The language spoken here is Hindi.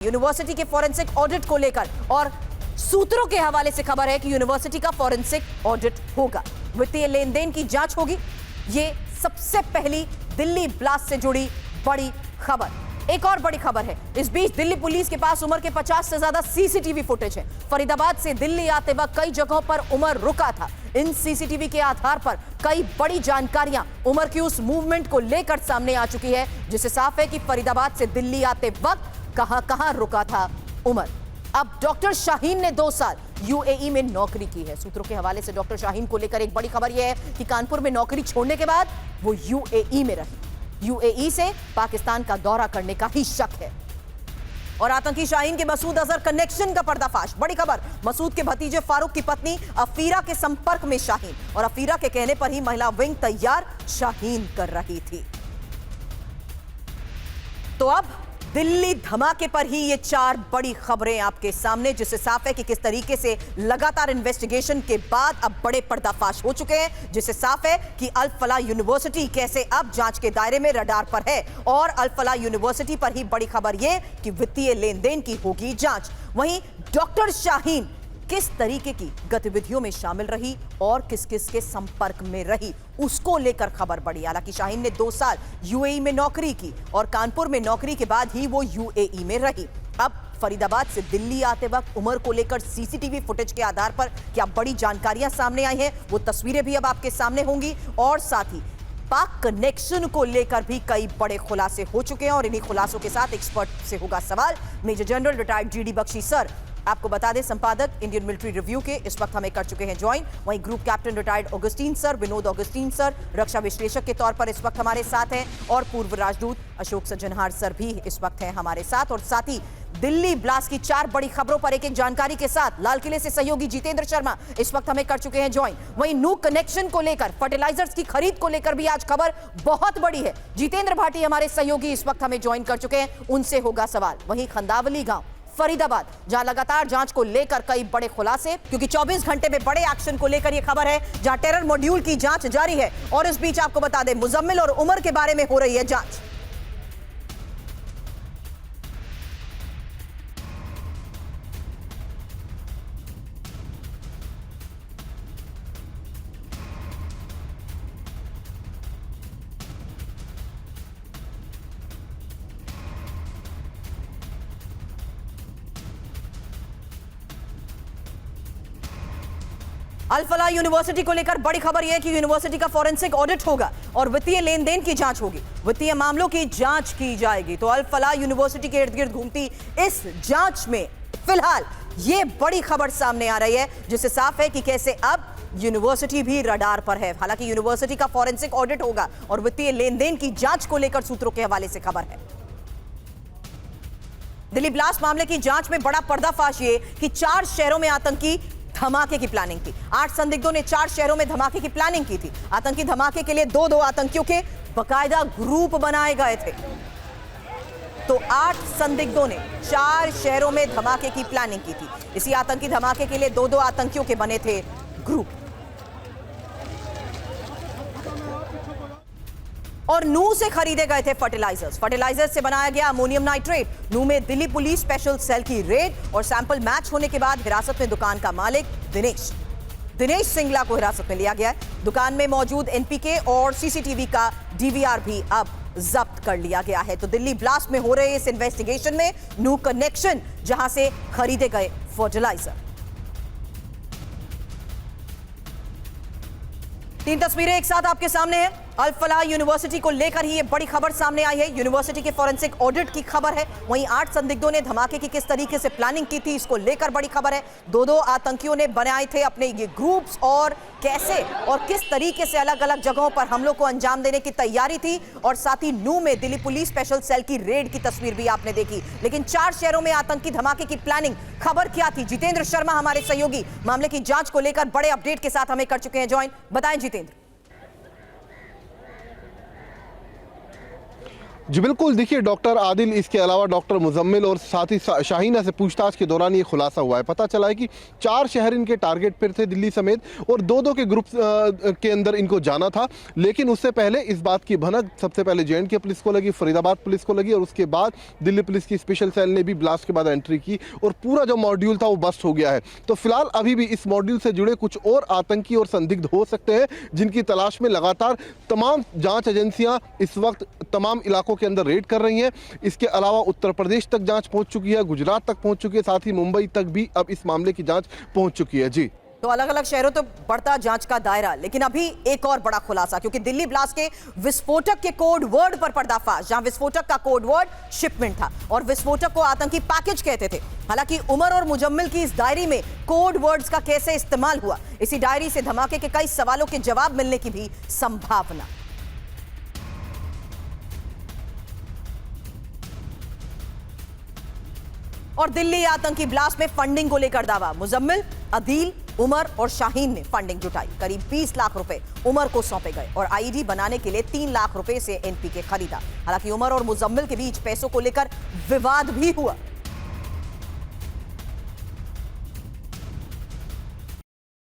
यूनिवर्सिटी के फॉरेंसिक ऑडिट को लेकर और सूत्रों के हवाले से खबर है कि यूनिवर्सिटी का फॉरेंसिक ऑडिट होगा, वित्तीय लेन देन की जांच होगी। ये सबसे पहली दिल्ली ब्लास्ट से जुड़ी बड़ी खबर। एक और बड़ी खबर है, इस बीच दिल्ली पुलिस के पास उमर के 50 से ज्यादा सीसीटीवी फुटेज है। फरीदाबाद से दिल्ली आते वक्त कई जगहों पर उमर रुका था। इन सीसीटीवी के आधार पर कई बड़ी जानकारियां उमर की उस मूवमेंट को लेकर सामने आ चुकी है, जिससे साफ है कि फरीदाबाद से दिल्ली आते वक्त कहां रुका था उमर। अब डॉक्टर शाहीन ने 2 साल यूएई में नौकरी की है। सूत्रों के हवाले से डॉक्टर शाहीन को लेकर एक बड़ी खबर यह है कि कानपुर में नौकरी छोड़ने के बाद वो यूएई में रही। यूएई से पाकिस्तान का दौरा करने का ही शक है। और आतंकी शाहीन के मसूद अजहर कनेक्शन का पर्दाफाश। बड़ी खबर, मसूद के भतीजे फारूक की पत्नी अफीरा के संपर्क में शाहीन, और अफीरा के कहने पर ही महिला विंग तैयार शाहीन कर रही थी। तो अब दिल्ली धमाके पर ही ये 4 बड़ी खबरें आपके सामने, जिससे साफ है कि किस तरीके से लगातार इन्वेस्टिगेशन के बाद अब बड़े पर्दाफाश हो चुके हैं, जिससे साफ है कि अल फलाह यूनिवर्सिटी कैसे अब जांच के दायरे में रडार पर है। और अल फलाह यूनिवर्सिटी पर ही बड़ी खबर यह कि वित्तीय लेन देन की होगी जांच। वहीं डॉक्टर शाहीन किस तरीके की गतिविधियों में शामिल रही और किस किस के संपर्क में रही, उसको लेकर खबर बढ़ी। हालांकि शाहीन ने 2 साल यूएई में नौकरी की और कानपुर में नौकरी के बाद ही वो यूएई में रही। अब फरीदाबाद से दिल्ली आते वक्त उमर को लेकर सीसीटीवी फुटेज के आधार पर क्या बड़ी जानकारियां सामने आई हैं, वो तस्वीरें भी अब आपके सामने होंगी। और साथ ही पाक कनेक्शन को लेकर भी कई बड़े खुलासे हो चुके हैं और इन्हीं खुलासों के साथ एक्सपर्ट से होगा सवाल। Major general retired GD Bakshi sir, आपको बता दें संपादक इंडियन मिलिट्री रिव्यू के इस वक्त हमें कर चुके हैं ज्वाइन। वहीं group captain retired Augustine sir, Vinod Augustine sir रक्षा विश्लेषक के तौर पर इस वक्त हमारे साथ हैं, और पूर्व राजदूत अशोक सज्जनहार सर भी इस वक्त हैं हमारे साथ। और साथ ही दिल्ली ब्लास्ट की 4 बड़ी खबरों पर एक एक जानकारी के साथ लाल किले से सहयोगी जितेंद्र शर्मा इस वक्त हमें कर चुके हैं ज्वाइन। वहीं नू कनेक्शन को लेकर, फर्टिलाइजर्स की खरीद को लेकर भी आज खबर बहुत बड़ी है। जितेंद्र भाटी हमारे सहयोगी इस वक्त हमें ज्वाइन कर चुके हैं, उनसे होगा सवाल। वहीं खंदावली गांव फरीदाबाद, जहां लगातार जांच को लेकर कई बड़े खुलासे, क्योंकि 24 घंटे में बड़े एक्शन को लेकर यह खबर है, जहां टेरर मॉड्यूल की जांच जारी है। और इस बीच आपको बता दें मुजम्मिल और उमर के बारे में हो रही है जांच। अल फलाह यूनिवर्सिटी को लेकर बड़ी खबर यह है कि यूनिवर्सिटी का फॉरेंसिक ऑडिट होगा और वित्तीय लेन देन की जांच होगी, वित्तीय मामलों की जांच की जाएगी। तो अल फलाह यूनिवर्सिटी के इर्द गिर्द घूमती इस जांच में फिलहाल यह बड़ी खबर सामने आ रही है, जिससे साफ है कि कैसे अब यूनिवर्सिटी भी रडार पर है। हालांकि यूनिवर्सिटी का फॉरेंसिक ऑडिट होगा और वित्तीय लेन देन की जांच को लेकर सूत्रों के हवाले से खबर है। दिल्ली ब्लास्ट मामले की जांच में बड़ा पर्दाफाश ये कि 4 शहरों में आतंकी धमाके की प्लानिंग थी। 8 संदिग्धों ने 4 शहरों में धमाके की प्लानिंग की थी। आतंकी धमाके के लिए 2-2 आतंकियों के बकायदा ग्रुप बनाए गए थे। तो 8 संदिग्धों ने 4 शहरों में धमाके की प्लानिंग की थी। इसी आतंकी धमाके के लिए 2-2 आतंकियों के बने थे ग्रुप। और नू से खरीदे गए थे फर्टिलाइजर्स से बनाया गया अमोनियम नाइट्रेट। नू में दिल्ली पुलिस स्पेशल सेल की रेड और सैंपल मैच होने के बाद हिरासत में दुकान का मालिक दिनेश सिंगला को हिरासत में लिया गया है। दुकान में मौजूद एनपीके और सीसीटीवी का डीवीआर भी अब जब्त कर लिया गया है। तो दिल्ली ब्लास्ट में हो रहे इस इन्वेस्टिगेशन में नू कनेक्शन, जहां से खरीदे गए फर्टिलाइजर। 3 तस्वीरें एक साथ आपके सामने हैं। अल फलाह यूनिवर्सिटी को लेकर ही ये बड़ी खबर सामने आई है। यूनिवर्सिटी के फॉरेंसिक ऑडिट की खबर है। वहीं 8 संदिग्धों ने धमाके की किस तरीके से प्लानिंग की थी, इसको लेकर बड़ी खबर है। 2-2 आतंकियों ने बनाए थे अपने ये ग्रुप्स, और कैसे और किस तरीके से अलग अलग जगहों पर हमलों को अंजाम देने की तैयारी थी। और साथ ही नू में दिल्ली पुलिस स्पेशल सेल की रेड की तस्वीर भी आपने देखी। लेकिन 4 शहरों में आतंकी धमाके की प्लानिंग, खबर क्या थी? जितेंद्र शर्मा हमारे सहयोगी मामले की जांच को लेकर बड़े अपडेट के साथ हमें कर चुके हैं ज्वाइन। बताएं जितेंद्र। जी बिल्कुल, देखिए डॉक्टर आदिल, इसके अलावा डॉक्टर मुजम्मिल और साथ ही शाहीना से पूछताछ के दौरान ये खुलासा हुआ है। पता चला है कि 4 शहर इनके टारगेट पर थे दिल्ली समेत, और 2-2 के ग्रुप के अंदर इनको जाना था। लेकिन उससे पहले इस बात की भनक सबसे पहले J&K पुलिस को लगी, फरीदाबाद पुलिस को लगी, और उसके बाद दिल्ली पुलिस की स्पेशल सेल ने भी ब्लास्ट के बाद एंट्री की और पूरा जो मॉड्यूल था वो बस्ट हो गया है। तो फिलहाल अभी भी इस मॉड्यूल से जुड़े कुछ और आतंकी और संदिग्ध हो सकते हैं, जिनकी तलाश में लगातार तमाम जांच एजेंसियां इस वक्त तमाम इलाकों के अंदर रेड कर रही हैं। इसके अलावा उत्तर प्रदेश तक जांच पहुंच चुकी है, गुजरात तक पहुंच चुकी है, साथ ही मुंबई तक भी अब इस मामले की जांच पहुंच चुकी है। जी तो अलग अलग शहरों तो बढ़ता जांच का दायरा, लेकिन अभी एक और बड़ा खुलासा, क्योंकि दिल्ली ब्लास्ट के विस्फोटक के कोड वर्ड पर पर्दाफाश, जहां विस्फोटक का कोड वर्ड शिपमेंट था और विस्फोटक को आतंकी पैकेज कहते थे। हालांकि उमर और मुजम्मिल की इस डायरी में कोड वर्ड्स का कैसे इस्तेमाल हुआ, इसी डायरी से धमाके के कई सवालों के जवाब मिलने की भी संभावना। और दिल्ली आतंकी ब्लास्ट में फंडिंग को लेकर दावा, मुजम्मिल, अदील, उमर और शाहीन ने फंडिंग जुटाई। करीब 20 लाख रुपए उमर को सौंपे गए और आईडी बनाने के लिए 3 लाख रुपए से एनपीके खरीदा। हालांकि उमर और मुजम्मिल के बीच पैसों को लेकर विवाद भी हुआ।